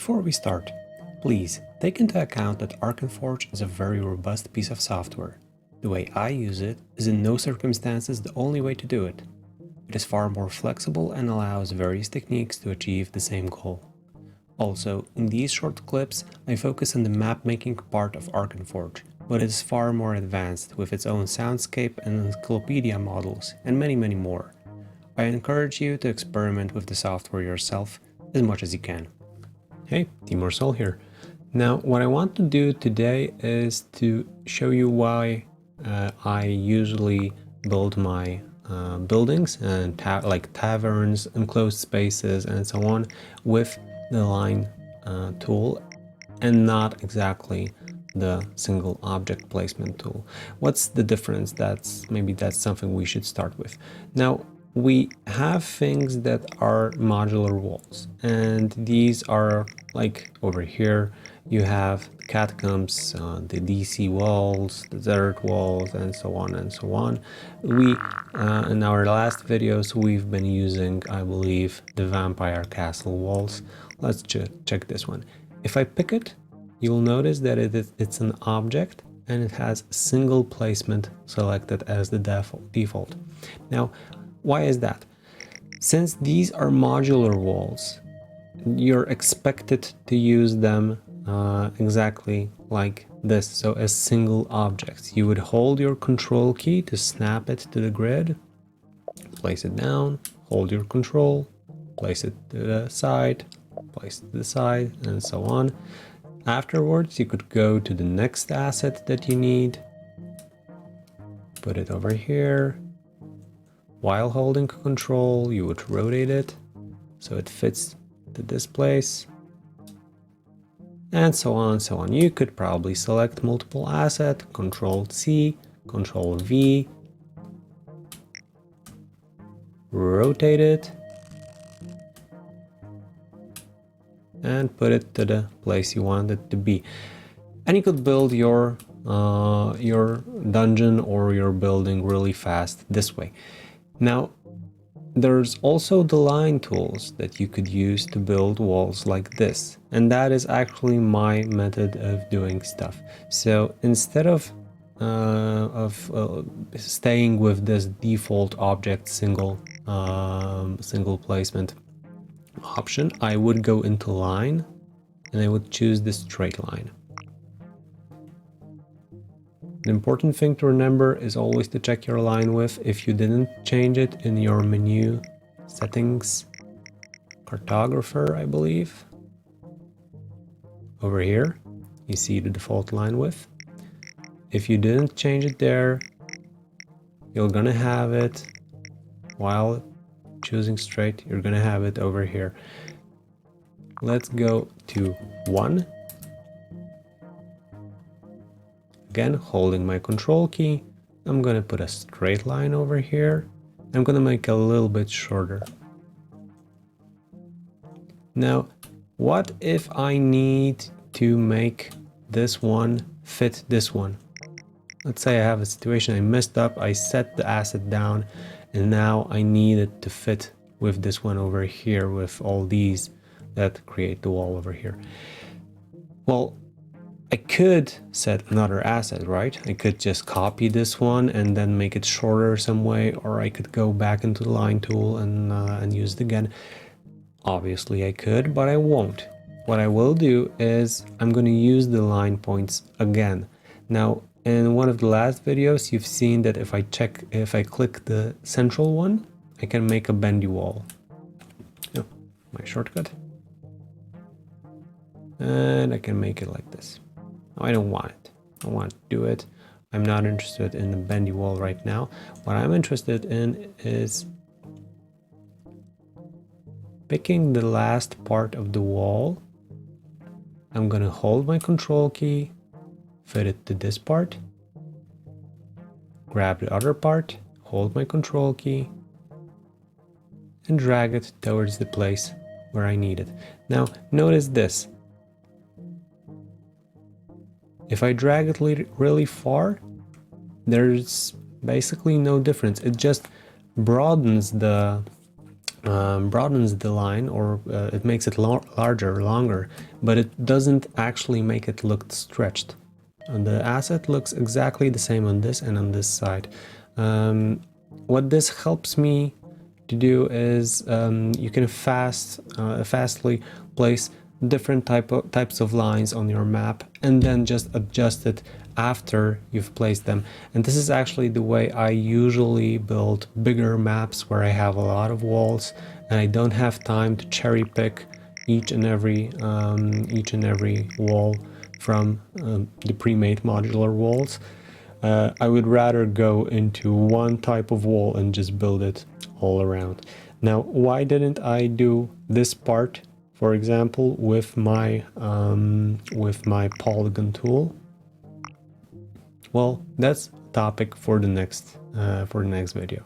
Before we start, please take into account that Arkenforge is a very robust piece of software. The way I use it is in no circumstances the only way to do it. It is far more flexible and allows various techniques to achieve the same goal. Also, in these short clips, I focus on the map-making part of Arkenforge, but it is far more advanced with its own soundscape and encyclopedia models, and many more. I encourage you to experiment with the software yourself as much as you can. Hey, Timur Sol here. Now, what I want to do today is to show you why I usually build my buildings and like taverns, enclosed spaces, and so on with the line tool and not exactly the single object placement tool. What's the difference? Maybe that's something we should start with. Now, we have things that are modular walls, and these are like over here you have catacombs, the DC walls, the desert walls, and so on and so on. We in our last videos we've been using, I believe, the vampire castle walls. Let's check this one. If I pick it, you'll notice that it's an object and it has single placement selected as the default. Now, why is that? Since these are modular walls, you're expected to use them exactly like this, so as single objects. You would hold your control key to snap it to the grid, place it down, hold your control, place it to the side, place it to the side, and so on. Afterwards, you could go to the next asset that you need, put it over here. While holding control, you would rotate it so it fits to this place, and so on and so on. You could probably select multiple assets, Control C, Control V, rotate it, and put it to the place you want it to be. And you could build your dungeon or your building really fast this way. Now, there's also the line tools that you could use to build walls like this, and that is actually my method of doing stuff. So instead of staying with this default object single placement option, I would go into line and I would choose the straight line. The important thing to remember is always to check your line width. If you didn't change it in your menu settings, cartographer, I believe, over here, you see the default line width. If you didn't change it there, you're gonna have it while choosing straight, you're gonna have it over here. Let's go to 1. Again, holding my control key, I'm gonna put a straight line over here. I'm gonna make it a little bit shorter. Now, what if I need to make this one fit this one? Let's say I have a situation, I messed up, I set the asset down, and now I need it to fit with this one over here, with all these that create the wall over here. Well, I could set another asset, right? I could just copy this one and then make it shorter some way, or I could go back into the line tool and use it again. Obviously I could, but I won't. What I will do is I'm going to use the line points again. Now, in one of the last videos, you've seen that if I click the central one, I can make a bendy wall. Oh, my shortcut. And I can make it like this. I don't want it. I want to do it. I'm not interested in the bendy wall right now. What I'm interested in is picking the last part of the wall. I'm gonna hold my control key, fit it to this part, grab the other part, hold my control key, and drag it towards the place where I need it. Now, notice this. If I drag it really far, there's basically no difference. It just broadens the broadens the line, or it makes it larger, longer, but it doesn't actually make it look stretched. And the asset looks exactly the same on this and on this side. What this helps me to do is you can fastly place different types of lines on your map and then just adjust it after you've placed them. And this is actually the way I usually build bigger maps where I have a lot of walls and I don't have time to cherry pick each and every wall from the pre-made modular walls. I would rather go into one type of wall and just build it all around. Now, why didn't I do this part, for example, with my polygon tool? Well, that's a topic for the next video.